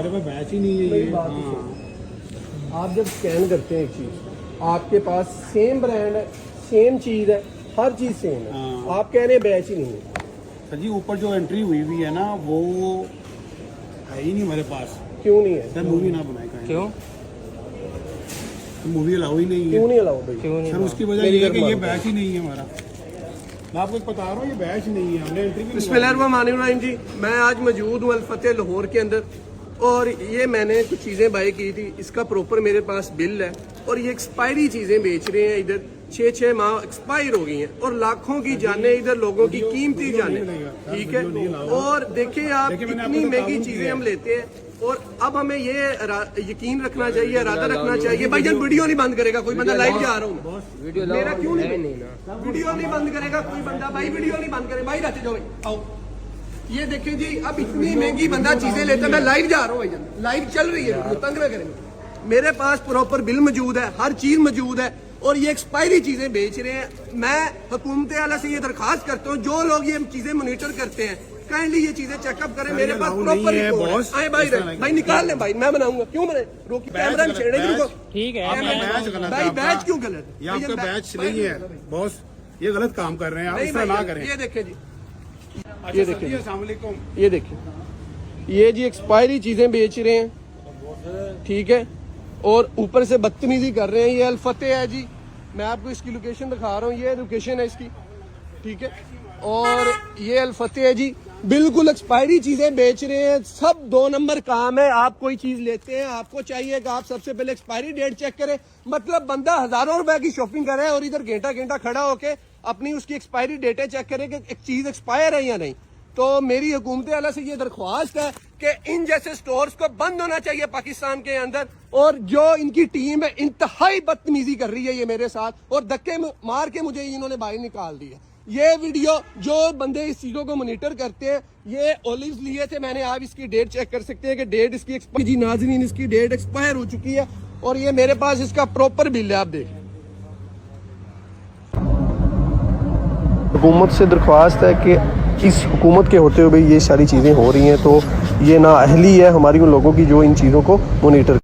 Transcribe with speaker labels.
Speaker 1: हमारे पास बैच ही नहीं है ये।
Speaker 2: आप जब स्कैन करते हैं एक चीज़, आपके पास सेम ब्रांड है, सेम चीज़ है, हर चीज़ सेम है, आप कह रहे हैं बैच ही नहीं है।
Speaker 1: सर जी ऊपर जो एंट्री हुई हुई है ना वो है ही नहीं हमारे पास।
Speaker 2: क्यों नहीं है?
Speaker 1: सर मूवी ना बनाए कहीं।
Speaker 3: क्यों
Speaker 1: मूवी अलाउ ही नहीं है।
Speaker 2: क्यों नहीं अलाउ भाई?
Speaker 3: क्यों नहीं?
Speaker 1: सर उसकी वजह ये है कि ये बैच ही नहीं है हमारा। मैं आपको बता रहा हूँ ये बैच नहीं है, हमने एंट्री भी
Speaker 2: बिस्मिल्लाहिर्रहमानिर्रहीम जी, मैं आज मौजूद हूँ अल-फतेह लाहौर के अंदर और ये मैंने कुछ चीज़ें बाई की थी, इसका प्रॉपर मेरे पास बिल है और ये एक्सपायरी चीज़ें बेच रहे हैं इधर, 6-6 माह एक्सपायर हो गई हैं और लाखों की जानें इधर, लोगों की कीमती जानें, ठीक है। और देखिए आप इतनी महंगी चीज़ें हम लेते हैं और अब हमें ये यकीन रखना चाहिए, इरादा रखना चाहिए। भाई जब वीडियो नहीं बंद करेगा कोई बंदा, लाइव जा रहा हूँ मेरा, क्यों नहीं वीडियो नहीं बंद करेगा कोई बंदा? भाई वीडियो नहीं बंद करे भाई, रहते जाओ भाई, आओ। ये देखें जी, अब इतनी महंगी बंदा चीजें लेता है, मैं लाइव जा रहा हूँ भाईजान, लाइव चल रही है, तंग ना करेंगे। मेरे पास प्रॉपर बिल मौजूद है, हर चीज मौजूद है और ये एक्सपायरी चीजें बेच रहे हैं। मैं हुकूमत आला से ये दरखास्त करता हूँ, जो लोग ये चीजें मॉनिटर करते हैं काइंडली ये चीजें चेकअप करें। मेरे पास प्रॉपर रिपोर्ट है। भाई निकाल ले भाई, मैं बनाऊंगा, क्यों बने? रोकी कैमरा में छेड़े, रुको।
Speaker 3: ठीक है
Speaker 2: भाई बैच क्यों गलत है?
Speaker 1: ये आपका बैच नहीं है बॉस, ये गलत काम कर रहे हैं आप, ऐसा ना करें।
Speaker 2: ये देखें जी,
Speaker 1: ये देखिए अस्सलाम वालेकुम,
Speaker 2: ये देखिए, ये जी एक्सपायरी चीजें बेच रहे हैं, ठीक है, और ऊपर से बदतमीजी कर रहे हैं। ये अल-फतेह है जी, मैं आपको इसकी लोकेशन दिखा रहा हूँ, ये लोकेशन है इसकी, ठीक है। और ये अल-फतेह है जी, बिल्कुल एक्सपायरी चीजें बेच रहे हैं, सब 2 नंबर काम है। आप कोई चीज लेते हैं, आपको चाहिए कि आप सबसे पहले एक्सपायरी डेट चेक करें। मतलब बंदा हजारों रुपए की शॉपिंग कर रहा है और इधर घंटा घंटा खड़ा होके अपनी उसकी एक्सपायरी डेटें चेक करें कि एक चीज एक्सपायर है या नहीं। तो मेरी हुकूमत आला से ये दरख्वास्त है कि इन जैसे स्टोर्स को बंद होना चाहिए पाकिस्तान के अंदर। और जो इनकी टीम है इंतहाई बदतमीजी कर रही है ये मेरे साथ, और धक्के मार के मुझे इन्होंने बाहर निकाल दिया। ये वीडियो जो बंदे इस चीजों को मॉनिटर करते हैं, ये ओलिव्स लिए थे मैंने, आप इसकी डेट चेक कर सकते हैं कि डेट इसकी एक्सपायर, जी नाज़रीन इसकी डेट एक्सपायर हो चुकी है और ये मेरे पास इसका प्रॉपर बिल है, आप देखें। हुकूमत से दरख्वास्त है कि इस हुकूमत के होते हुए ये सारी चीज़ें हो रही हैं, तो ये नाअहली है हमारी उन लोगों की जो इन चीज़ों को मॉनिटर